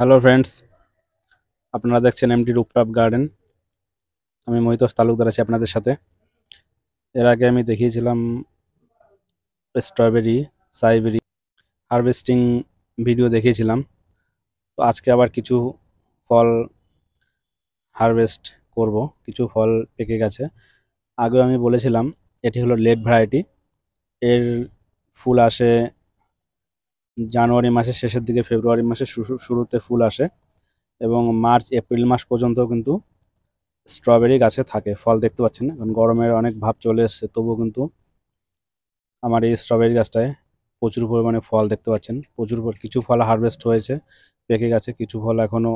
Hello friends, আপনারা দেখছেন MT rooftop garden. আমি মহিতোষ তালুকদার আছি আপনাদের সাথে। এর আগে আমি দেখিয়েছিলাম স্ট্রবেরি, সাইবেরি হারভেস্টিং ভিডিও দেখিয়েছিলাম। তো আজকে আবার কিছু ফল হারভেস্ট করব। কিছু ফল পেকে গেছে। আগেও আমি বলেছিলাম এটি হলো লেট ভ্যারাইটি। এর ফুল আসে জানুয়ারি মাসের শেষের দিকে, ফেব্রুয়ারি মাসের শুরুতে ফুল আসে এবং মার্চ এপ্রিল মাস পর্যন্ত কিন্তু স্ট্রবেরি গাছে থাকে। ফল দেখতে পাচ্ছেন না, কারণ গরমের অনেক ভাব চলে এসছে, তবুও কিন্তু আমার এই স্ট্রবেরি গাছটায় প্রচুর পরিমাণে ফল দেখতে পাচ্ছেন। কিছু ফল হারভেস্ট হয়েছে, পেকে গেছে, কিছু ফল এখনও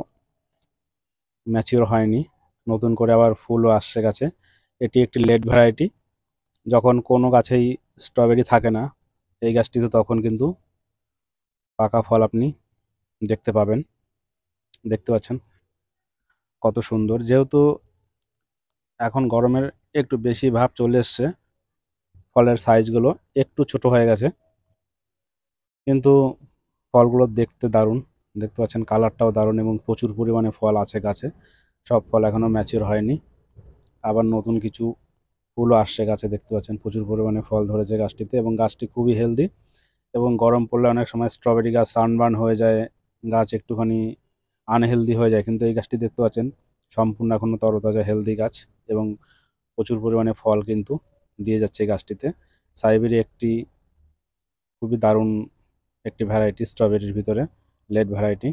ম্যাচিওর হয়নি, নতুন করে আবার ফুলও আসছে গাছে। এটি একটি লেট ভ্যারাইটি। যখন কোনো গাছেই স্ট্রবেরি থাকে না, এই গাছটিতে তখন কিন্তু পাকা ফল আপনি দেখতে পাবেন। দেখতে পাচ্ছেন কত সুন্দর। যেহেতু এখন গরমের একটু বেশি ভাব চলে এসছে, ফলের সাইজগুলো একটু ছোট হয়ে গেছে, কিন্তু ফলগুলো দেখতে দারুণ। দেখতে পাচ্ছেন কালারটাও দারুণ এবং প্রচুর পরিমাণে ফল আছে গাছে। সব ফল এখনও ম্যাচিওর হয়নি, আবার নতুন কিছু ফুলও আসছে গাছে। দেখতে পাচ্ছেন প্রচুর পরিমাণে ফল ধরেছে গাছটিতে এবং গাছটি খুবই হেলদি। এবং গরম পড়লে অনেক সময় স্ট্রবেরি গাছ সানবার্ন হয়ে যায়, গাছ একটুখানি আনহেলদি হয়ে যায়, কিন্তু এই গাছটি দেখতে পাচ্ছেন সম্পূর্ণ এখনও তরতাজা হেলদি গাছ এবং প্রচুর পরিমাণে ফল কিন্তু দিয়ে যাচ্ছে এই গাছটিতে। সাইবেরি একটি খুবই দারুণ একটি ভ্যারাইটি স্ট্রবেরির ভিতরে, লেট ভ্যারাইটি।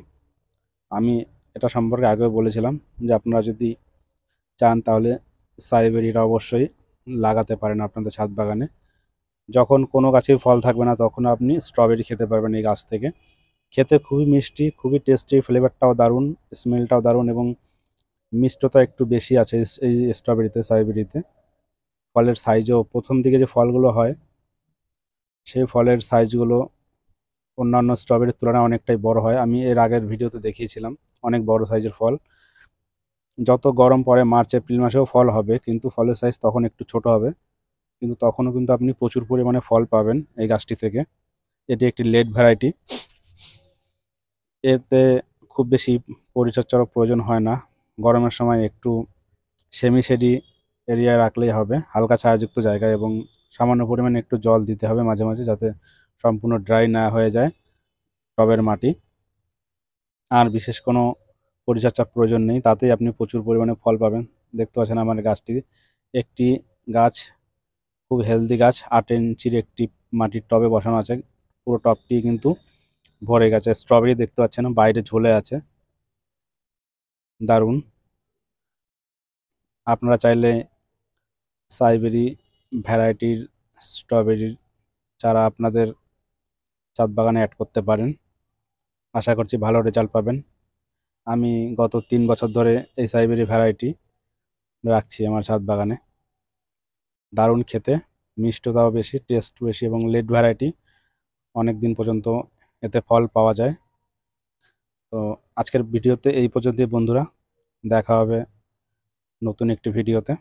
আমি এটা সম্পর্কে আগেও বলেছিলাম যে আপনারা যদি চান তাহলে সাইবেরিটা অবশ্যই লাগাতে পারেন আপনাদের ছাদ বাগানে। যখন কোনো গাছেই ফল থাকবে না, তখন আপনি স্ট্রবেরি খেতে পারবেন এই গাছ থেকে। খেতে খুবই মিষ্টি, খুবই টেস্টি, ফ্লেভারটাও দারুণ, স্মেলটাও দারুণ এবং মিষ্টতা একটু বেশি আছে এই স্ট্রবেরিতে, সাইবেরিতে। ফলের সাইজও প্রথম দিকে যে ফলগুলো হয়, সেই ফলের সাইজগুলো অন্যান্য স্ট্রবেরির তুলনায় অনেকটাই বড় হয়। আমি এর আগের ভিডিওতে দেখিয়েছিলাম অনেক বড় সাইজের ফল। যত গরম পড়ে মার্চ এপ্রিল মাসেও ফল হবে, কিন্তু ফলের সাইজ তখন একটু ছোট হবে, কিন্তু তখনও কিন্তু আপনি প্রচুর পরিমাণে ফল পাবেন এই গাছটি থেকে। এটি একটি লেট ভ্যারাইটি। এতে খুব বেশি পরিচর্যারও প্রয়োজন হয় না। গরমের সময় একটু সেমি শেডি এরিয়ায় রাখলেই হবে, হালকা ছায়াযুক্ত জায়গায়, এবং সামান্য পরিমাণে একটু জল দিতে হবে মাঝে মাঝে, যাতে সম্পূর্ণ ড্রাই না হয়ে যায় টবের মাটি। আর বিশেষ কোনো পরিচর্যার প্রয়োজন নেই, তাতেই আপনি প্রচুর পরিমাণে ফল পাবেন। দেখতে পাচ্ছেন আমার গাছটি, একটি গাছ, খুব হেলদি গাছ, 8 ইঞ্চির একটি মাটির টবে বসানো আছে। পুরো টবটি কিন্তু ভরে গেছে। স্ট্রবেরি দেখতে পাচ্ছেন বাইরে ঝুলে আছে, দারুণ। আপনারা চাইলে সাইবেরি ভ্যারাইটির স্ট্রবেরির চারা আপনাদের ছাদ বাগানে অ্যাড করতে পারেন। আশা করছি ভালো রেজাল্ট পাবেন। আমি গত 3 বছর ধরে এই সাইবেরি ভ্যারাইটি রাখছি আমার ছাদ বাগানে। দারুণ খেতে, মিষ্টতাও বেশি, টেস্ট বেশি এবং লেট ভ্যারাইটি, অনেক দিন পর্যন্ত এতে ফল পাওয়া যায়। তো আজকের ভিডিওতে এই পর্যন্তই বন্ধুরা, দেখা হবে নতুন একটি ভিডিওতে।